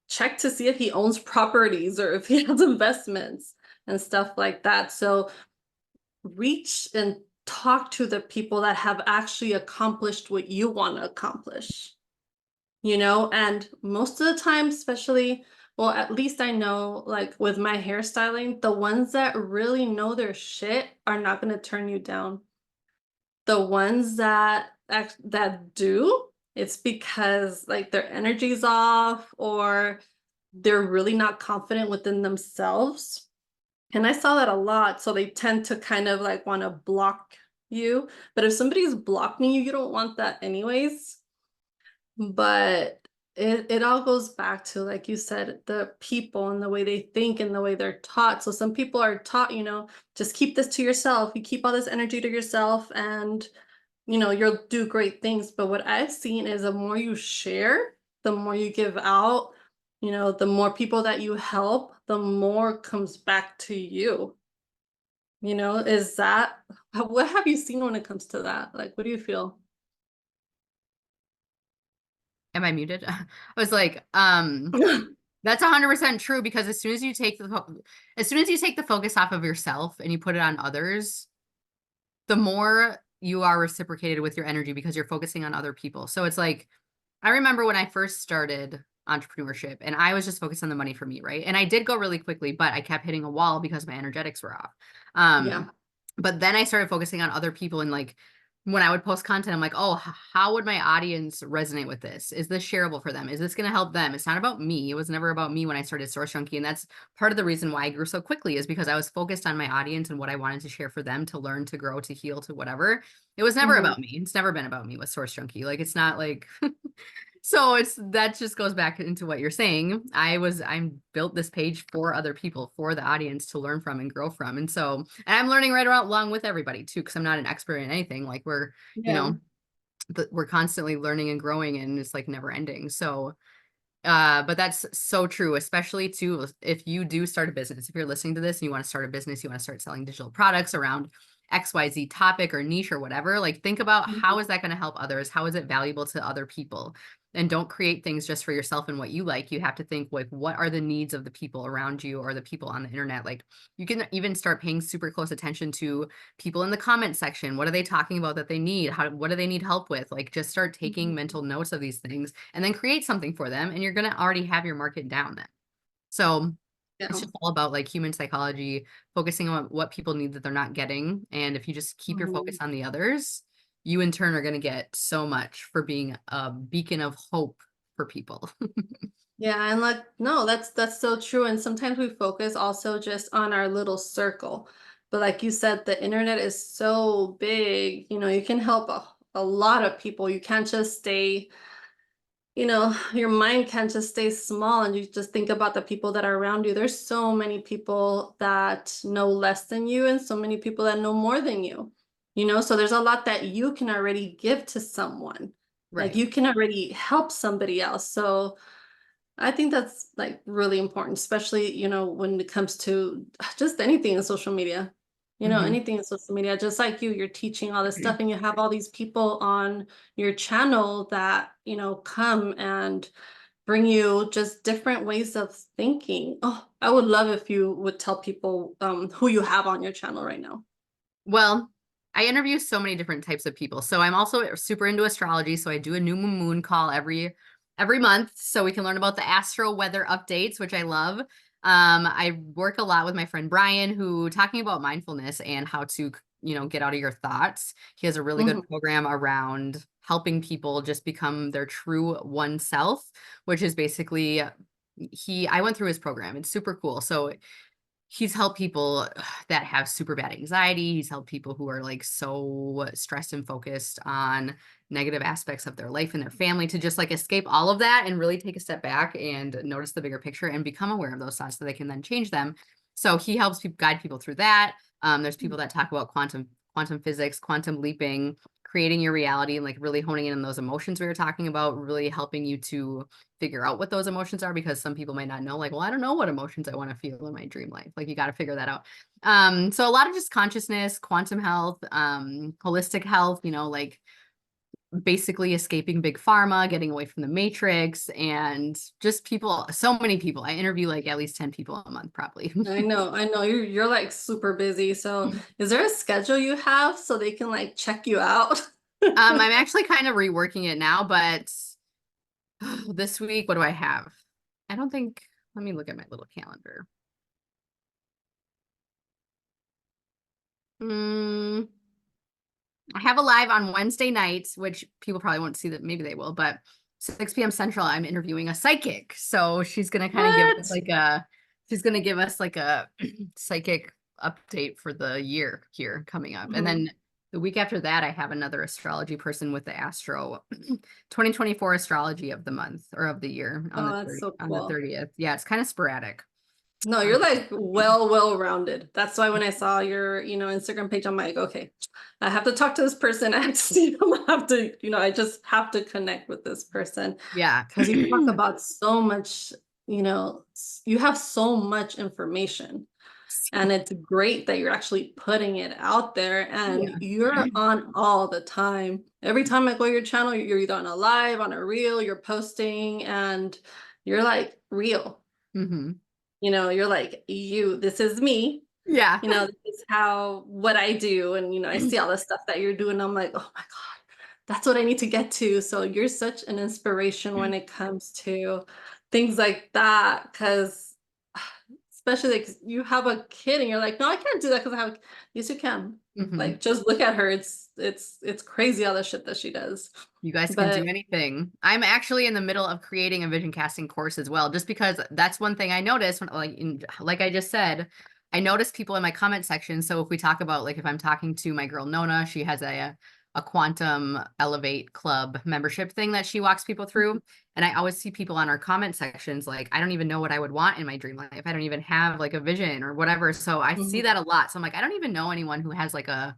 check to see if he owns properties or if he has investments and stuff like that. So reach and talk to the people that have actually accomplished what you want to accomplish. And most of the time, especially, well, at least I know, like with my hairstyling, the ones that really know their shit are not going to turn you down. The ones that do, it's because like their energy's off or they're really not confident within themselves. And I saw that a lot, so they tend to kind of like want to block you. But if somebody's blocking you, you don't want that anyways. But it all goes back to, like you said, the people and the way they think and the way they're taught. So some people are taught, just keep this to yourself. You keep all this energy to yourself and you'll do great things. But what I've seen is the more you share, the more you give out, the more people that you help, the more comes back to you. Is that what have you seen when it comes to that? Like, what do you feel? Am I muted? I was like, that's 100% true, because as soon as you take as soon as you take the focus off of yourself and you put it on others, the more you are reciprocated with your energy because you're focusing on other people. So it's like, I remember when I first started entrepreneurship and I was just focused on the money for me, right? And I did go really quickly, but I kept hitting a wall because my energetics were off. Yeah. But then I started focusing on other people, and like, when I would post content, I'm like, oh, how would my audience resonate with this? Is this shareable for them? Is this going to help them? It's not about me. It was never about me when I started Source Junkie. And that's part of the reason why I grew so quickly, is because I was focused on my audience and what I wanted to share for them to learn, to grow, to heal, to whatever. It was never Mhm. about me. It's never been about me with Source Junkie. Like, it's not like, so it's, that just goes back into what you're saying. I built this page for other people, for the audience to learn from and grow from. And so, and I'm learning right around along with everybody too, because I'm not an expert in anything. Like, you Yeah. know, we're constantly learning and growing, and it's like never ending. So, but that's so true, especially too, if you do start a business, if you're listening to this and you want to start a business, you want to start selling digital products around XYZ topic or niche or whatever, like, think about, Mhm. how is that going to help others? How is it valuable to other people? and don't create things just for yourself and what you like. You have to think like, what are the needs of the people around you or the people on the internet? Like you can even start paying super close attention to people in the comment section. What are they talking about that they need? What do they need help with? Like just start taking Mhm. mental notes of these things and then create something for them. And you're going to already have your market down then. So it's Yeah. just all about like human psychology, focusing on what people need that they're not getting. And if you just keep your focus Mhm. on the others, you in turn are going to get so much for being a beacon of hope for people. Yeah, and like no, that's so true. And sometimes we focus also just on our little circle. But like you said, the internet is so big, you can help a lot of people. You can't just stay, your mind can't just stay small and you just think about the people that are around you. There's so many people that know less than you and so many people that know more than you. So there's a lot that you can already give to someone. Like Right. you can already help somebody else. So I think that's like really important, especially, when it comes to just anything in social media. Hmm. Anything in social media, just like you're teaching all this stuff and you have all these people on your channel that, come and bring you just different ways of thinking. Oh, I would love if you would tell people who you have on your channel right now. Well, I interview so many different types of people. So I'm also super into astrology. So I do a new moon call every month so we can learn about the astro weather updates, which I love. I work a lot with my friend Brian, who talking about mindfulness and how to, get out of your thoughts. He has a really good Mhm. program around helping people just become their true oneself, which is basically I went through his program. It's super cool. So he's helped people that have super bad anxiety. He's helped people who are like so stressed and focused on negative aspects of their life and their family to just like escape all of that and really take a step back and notice the bigger picture and become aware of those thoughts so they can then change them. So he helps people guide people through that. There's people that talk about quantum physics, quantum leaping, creating your reality, and like really honing in on those emotions we were talking about, really helping you to figure out what those emotions are, because some people might not know, like, well, I don't know what emotions I want to feel in my dream life. Like you got to figure that out. So a lot of just consciousness, quantum health, holistic health, like basically escaping big pharma, getting away from the matrix, and just people, so many people. I interview like at least 10 people a month, probably. I know you're like super busy. So is there a schedule you have so they can like check you out? I'm actually kind of reworking it now, but this week, what do I have? I don't think, let me look at my little calendar. Mm, I have a live on Wednesday nights, which people probably won't see that. Maybe they will, but 6 p.m. Central, I'm interviewing a psychic. So she's going to kind of give us What? like she's going to give us like a psychic update for the year here coming up. And Mhm. then the week after that, I have another astrology person with the Astro 2024 astrology of the month or of the year on Oh, the that's 30, so on the cool. 30th. Yeah, it's kind of sporadic. No, you're like well rounded. That's why when I saw your, Instagram page, I'm like, okay, I have to talk to this person. I have to see them. I have to, I just have to connect with this person Yeah. because you talk about so much, you have so much information. And it's great that you're actually putting it out there and Yeah. you're on all the time. Every time I go to your channel, you're either on a live, on a reel, you're posting, and you're like real. Hmm. You're like, this is me. Yeah. This is what I do. And, I see all the stuff that you're doing. I'm like, oh my God, that's what I need to get to. So you're such an inspiration when it comes to things like that. Cause especially like you have a kid and you're like, no, I can't do that because I have, yes, you can. Hmm. Like, just look at her. It's crazy all the shit that she does. You guys can do But anything. I'm actually in the middle of creating a vision casting course as well, just because that's one thing I noticed when, like I just said, I notice people in my comment section. So if we talk about, like, if I'm talking to my girl Nona, she has a quantum elevate club membership thing that she walks people through. And I always see people on our comment sections like, I don't even know what I would want in my dream life. I don't even have like a vision or whatever. So I see mhm, that a lot. So I'm like, I don't even know anyone who has like a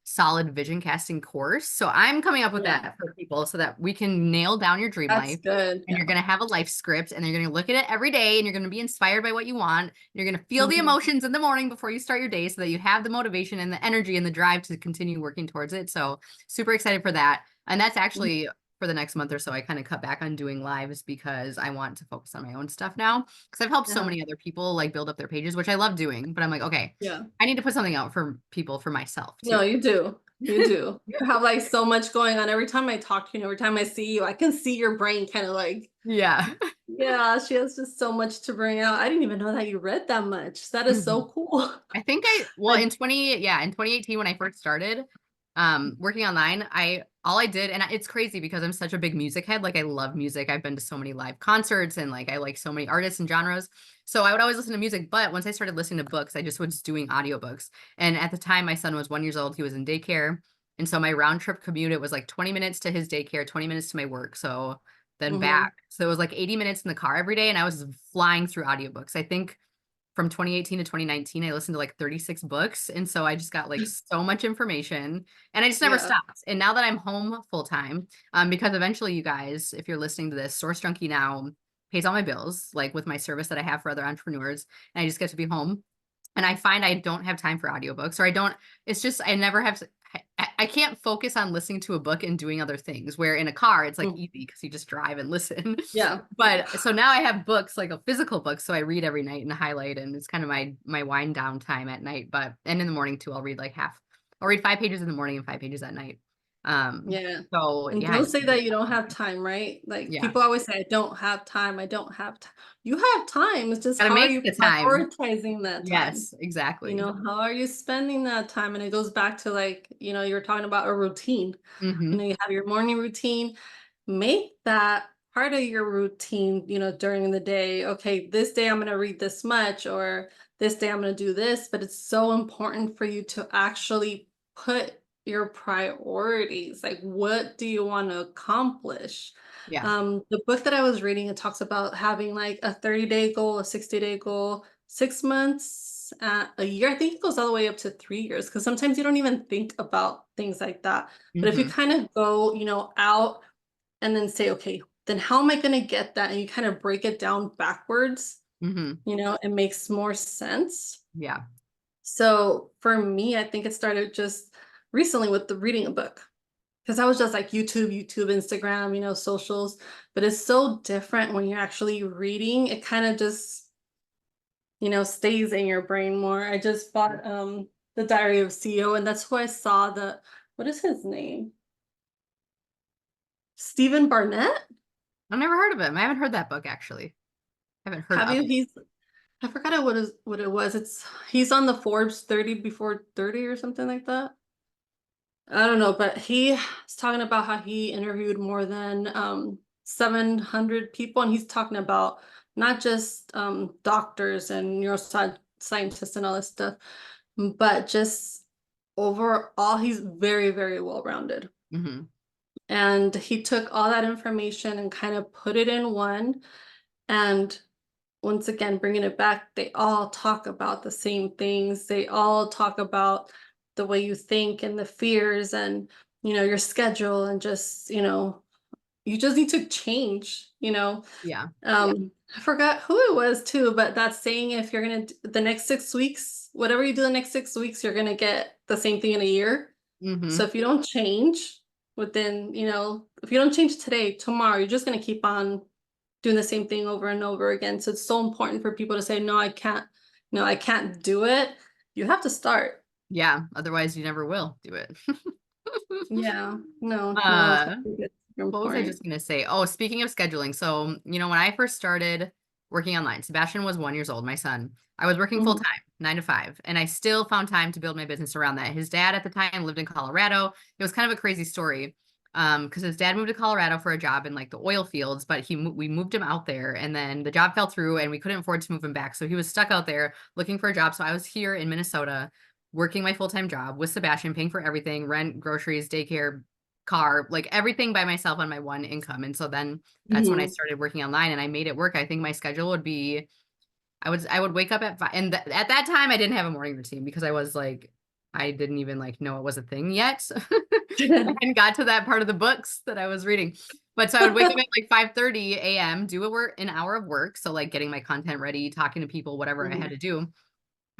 solid vision casting course. So I'm coming up with yeah, that for people so that we can nail down your dream that's life. good. And Yeah. you're going to have a life script and you're going to look at it every day and you're going to be inspired by what you want. You're going to feel the Mhm, emotions in the morning before you start your day so that you have the motivation and the energy and the drive to continue working towards it. So super excited for that. And that's mhm. actually for the next month or so, I kind of cut back on doing lives because I want to focus on my own stuff now. Because I've helped so Yeah. many other people like build up their pages, which I love doing. But I'm like, okay, Yeah. I need to put something out for people, for myself No, too. you do. You do. You have like so much going on. Every time I talk to you, every time I see you, I can see your brain kind of like, Yeah. yeah, she has just so much to bring out. I didn't even know that you read that much. That is Mhm. so cool. I think well, I, in 2018 when I first started working online, all I did, and it's crazy because I'm such a big music head. Like I love music. I've been to so many live concerts and like I like so many artists and genres. So I would always listen to music, but once I started listening to books, I just was doing audiobooks. And at the time my son was 1 year old, he was in daycare. And so my round trip commute, it was like 20 minutes to his daycare, 20 minutes to my work. So then Mhm. back. So it was like 80 minutes in the car every day. And I was flying through audiobooks. I think from 2018 to 2019, I listened to like 36 books. And so I just got like so much information and I just never Yeah. stopped. And now that I'm home full time, because eventually you guys, if you're listening to this, Source Junkie now pays all my bills, like with my service that I have for other entrepreneurs. And I just get to be home. And I find I don't have time for audiobooks or I don't, it's just, I never have, I can't focus on listening to a book and doing other things where in a car, it's like Mm. easy because you just drive and listen. Yeah. But so now I have books, like a physical book. So I read every night and highlight, and it's kind of my wind down time at night. But and in the morning too, I'll read 5 pages in the morning and 5 pages at night. Yeah. So And yeah, I don't just say that you don't have time, right? Like yeah, people always say, I don't have time. I don't have time. You have time. It's just gotta how are make you the time. prioritizing that time? Yes, exactly. How are you spending that time? And it goes back to like, you were talking about a routine. Mm-hmm. You have your morning routine. Make that part of your routine, during the day. Okay, this day I'm going to read this much, or this day I'm going to do this. But it's so important for you to actually put your priorities. Like, what do you want to accomplish? Yeah. The book that I was reading, it talks about having like a 30-day goal, a 60-day goal, 6 months, a year. I think it goes all the way up to 3 years because sometimes you don't even think about things like that. But if you Mm-hmm. kind of go, out and then say, okay, then how am I going to get that? And you kind of break it down backwards, Mm-hmm. it makes more sense. Yeah. So for me, I think it started just recently with the reading a book because I was just like YouTube, Instagram, socials, but it's so different when you're actually reading. It kind of just, stays in your brain more. I just bought The Diary of CEO, and that's who I saw what is his name? Stephen Barnett? I've never heard of him. I haven't heard that book actually. I haven't heard Have of you? it. I forgot what it was. He's on the Forbes 30 before 30 or something like that. I don't know, but he is talking about how he interviewed more than 700 people, and he's talking about not just doctors and neuroscientists and all this stuff, but just overall, he's very, very well-rounded. Mm-hmm. And he took all that information and kind of put it in one. And once again, bringing it back, they all talk about the same things. They all talk about the way you think and the fears and, your schedule and just, you just need to change. Yeah. I forgot who it was too, but that's saying if you're going to the next 6 weeks, whatever you do the next 6 weeks, you're going to get the same thing in a year. So Mm-hmm. if you don't change if you don't change today, tomorrow, you're just going to keep on doing the same thing over and over again. So it's so important for people to say, no, I can't, no, I can't do it. You have to start. Yeah. Otherwise you never will do it. Yeah, no, it's uh super What was I important. just gonna say? Oh, speaking of scheduling, so when I first started working online, Sebastian was 1 year old, my son. I was working full Mhm, time, 9 to 5, and I still found time to build my business around that. His dad at the time lived in Colorado. It was kind of a crazy story, because his dad moved to Colorado for a job in like the oil fields, but we moved him out there, and then the job fell through, and we couldn't afford to move him back, so he was stuck out there looking for a job. So I was here in Minnesota working my full time job with Sebastian, paying for everything, rent, groceries, daycare, car, like everything by myself on my one income. And so then that's when I mhm. started working online and I made it work. I think my schedule would be I would wake up at 5, and at that time I didn't have a morning routine because I was like I didn't even like know it was a thing yet. I hadn't got to that part of the books that I was reading. But so I would wake up at like 5:30 a.m., do an hour of work, so like getting my content ready, talking to people, whatever I had Mhm, to do.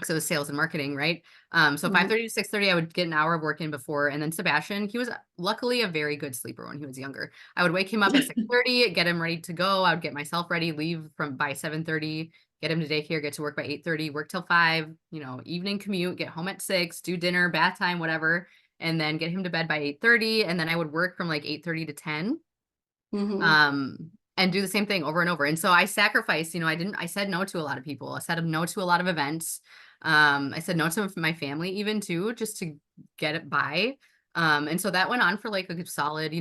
So it was sales and marketing, right? So Mhm. 5:30 to 6:30, I would get an hour of work in before. And then Sebastian, he was luckily a very good sleeper when he was younger. I would wake him up at 6:30, get him ready to go. I would get myself ready, leave from by 7:30, get him to daycare, get to work by 8:30, work till 5, evening commute, get home at 6, do dinner, bath time, whatever, and then get him to bed by 8:30. And then I would work from like 8:30 to 10, Mhm. um, and do the same thing over and over. And so I sacrificed, I said no to a lot of people. I said no to a lot of events. I said no to my family even too, just to get it by. And so that went on for like a good solid,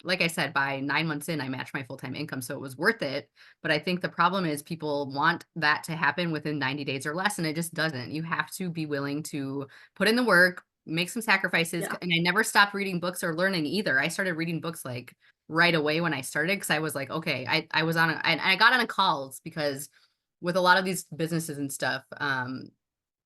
like I said, by 9 months in, I matched my full-time income. So it was worth it. But I think the problem is people want that to happen within 90 days or less, and it just doesn't. You have to be willing to put in the work, make some sacrifices. Yeah. And I never stopped reading books or learning either. I started reading books like right away when I started, because I was like, okay, I was on and I got on a calls because with a lot of these businesses and stuff,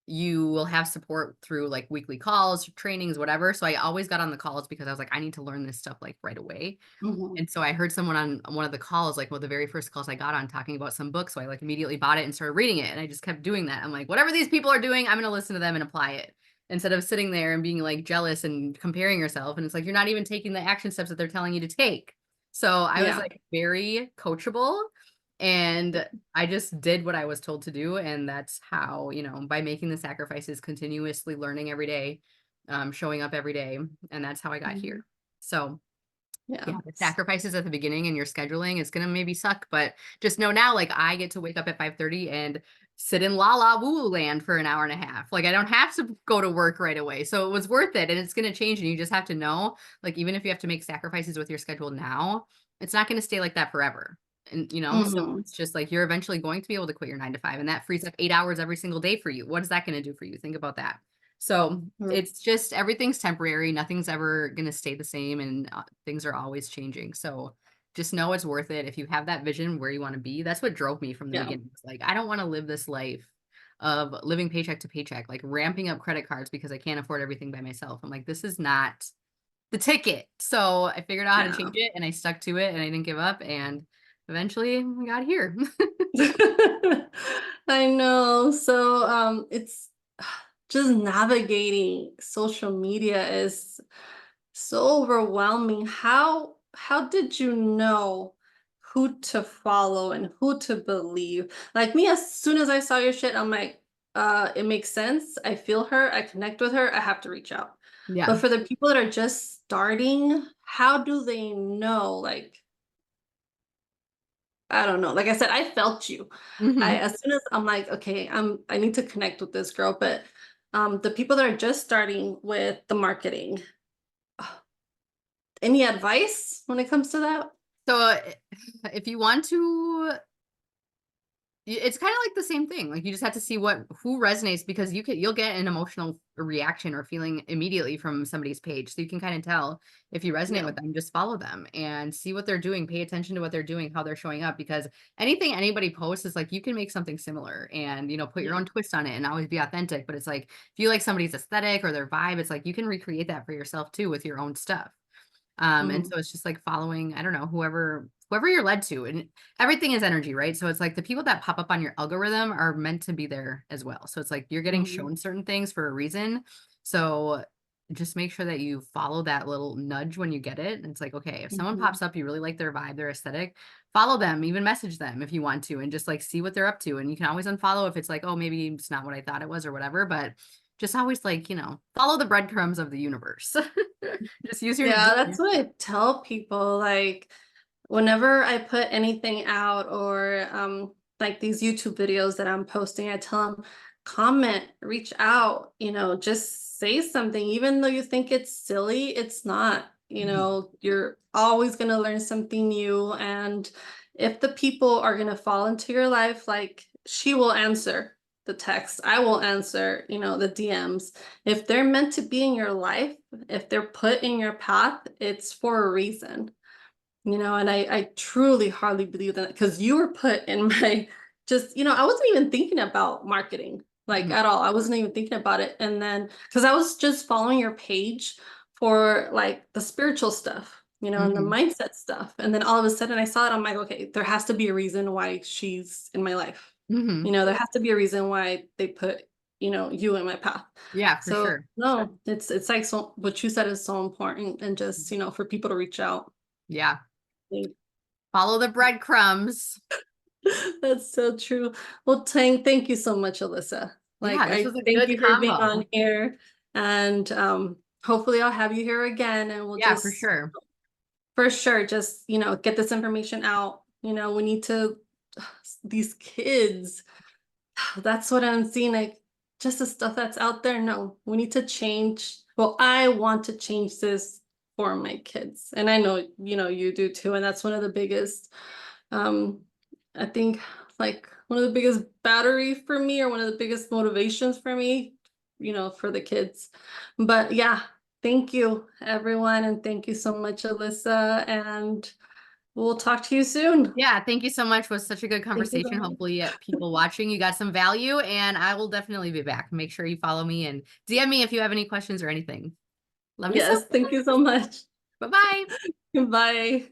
you will have support through like weekly calls, trainings, whatever. So I always got on the calls because I was like, I need to learn this stuff like right away. Mhm. And so I heard someone on one of the calls, like one of the very first calls I got on, talking about some book. So I like immediately bought it and started reading it. And I just kept doing that. I'm like, whatever these people are doing, I'm going to listen to them and apply it, instead of sitting there and being like jealous and comparing yourself. And it's like, you're not even taking the action steps that they're telling you to take. So I was Yeah. like very coachable, and I just did what I was told to do. And that's how, by making the sacrifices, continuously learning every day, showing up every day. And that's how I got Mhm. here. So Yeah. yeah, the sacrifices at the beginning and your scheduling is gonna maybe suck, but just know now, like, I get to wake up at 5:30 and sit in la la woo land for an hour and a half. Like, I don't have to go to work right away. So it was worth it, and it's gonna change, and you just have to know, like, even if you have to make sacrifices with your schedule now, it's not gonna stay like that forever. And, so Mhm. it's just like you're eventually going to be able to quit your 9 to 5, and that frees up 8 hours every single day for you. What is that gonna do for you? Think about that. So Mm. it's just everything's temporary. Nothing's ever going to stay the same, and things are always changing. So just know it's worth it. If you have that vision where you want to be, that's what drove me from the Yeah. beginning. It's like, I don't want to live this life of living paycheck to paycheck, like ramping up credit cards because I can't afford everything by myself. I'm like, this is not the ticket. So I figured out how to Yeah. change it, and I stuck to it, and I didn't give up. And eventually we got here. I know. So it's just navigating social media is so overwhelming. How did you know who to follow and who to believe? Like me, as soon as I saw your shit, I'm like, it makes sense. I feel her, I connect with her, I have to reach out. But Yeah. for the people that are just starting, how do they know? Like, I don't know. Like I said, I felt you. I Hmm. as soon as I'm like, okay, I need to connect with this girl. But the people that are just starting with the marketing, any advice when it comes to that? So if you want to, it's kind of like the same thing. Like, you just have to see who resonates, because you'll get an emotional reaction or feeling immediately from somebody's page. So you can kind of tell if you resonate Yeah. with them. Just follow them and see what they're doing. Pay attention to what they're doing, how they're showing up, because anything anybody posts is like, you can make something similar and, put your Yeah. own twist on it and always be authentic. But it's like, if you like somebody's aesthetic or their vibe, it's like you can recreate that for yourself too with your own stuff. And Mhm. so it's just like following, I don't know, whoever you're led to. And everything is energy, right? So it's like the people that pop up on your algorithm are meant to be there as well. So it's like you're getting Mhm. shown certain things for a reason. So just make sure that you follow that little nudge when you get it. And it's like, okay, if someone Mhm. pops up, you really like their vibe, their aesthetic, follow them, even message them if you want to, and just like see what they're up to. And you can always unfollow if it's like, oh, maybe it's not what I thought it was or whatever. But just always like, follow the breadcrumbs of the universe. Just use your Yeah, just that's what I tell people. Like whenever I put anything out or like these YouTube videos that I'm posting, I tell them comment, reach out, just say something. Even though you think it's silly, it's not. Mhm. You're always going to learn something new. And if the people are going to fall into your life, like she will answer the text, I will answer, the DMs. If they're meant to be in your life, if they're put in your path, it's for a reason. And I truly hardly believe that because you were put in my just, I wasn't even thinking about marketing like Mhm. at all. I wasn't even thinking about it. And then because I was just following your page for like the spiritual stuff, and the Mhm. mindset stuff. And then all of a sudden I saw it. I'm like, okay, there has to be a reason why she's in my life. Mhm. There has to be a reason why they put you in my path. Yeah, for So sure. no, it's like, so what you said is so important, and just, for people to reach out. Yeah. Thank- Follow the breadcrumbs. That's so true. Well, thank you so much, Alyssa. Yeah, Like, this I was a thank good you for being combo. on here, and hopefully I'll have you here again, and we'll Yeah, for just, sure. for sure, just, get this information out. We need to, these kids, that's what I'm seeing, like, just the stuff that's out there. No, we need to change. Well, I want to change this for my kids. And I know, you do too. And that's one of the biggest, um, I think, like, one of the biggest battery for me, or one of the biggest motivations for me, for the kids. But yeah, thank you, everyone. And thank you so much, Alyssa. And we'll talk to you soon. Yeah, thank you so much. It was such a good Thank you so conversation. much. Hopefully, people watching, you got some value, and I will definitely be back. Make sure you follow me and DM me if you have any questions or anything. Love you so Yes, thank you so much. much. Bye-bye. Bye.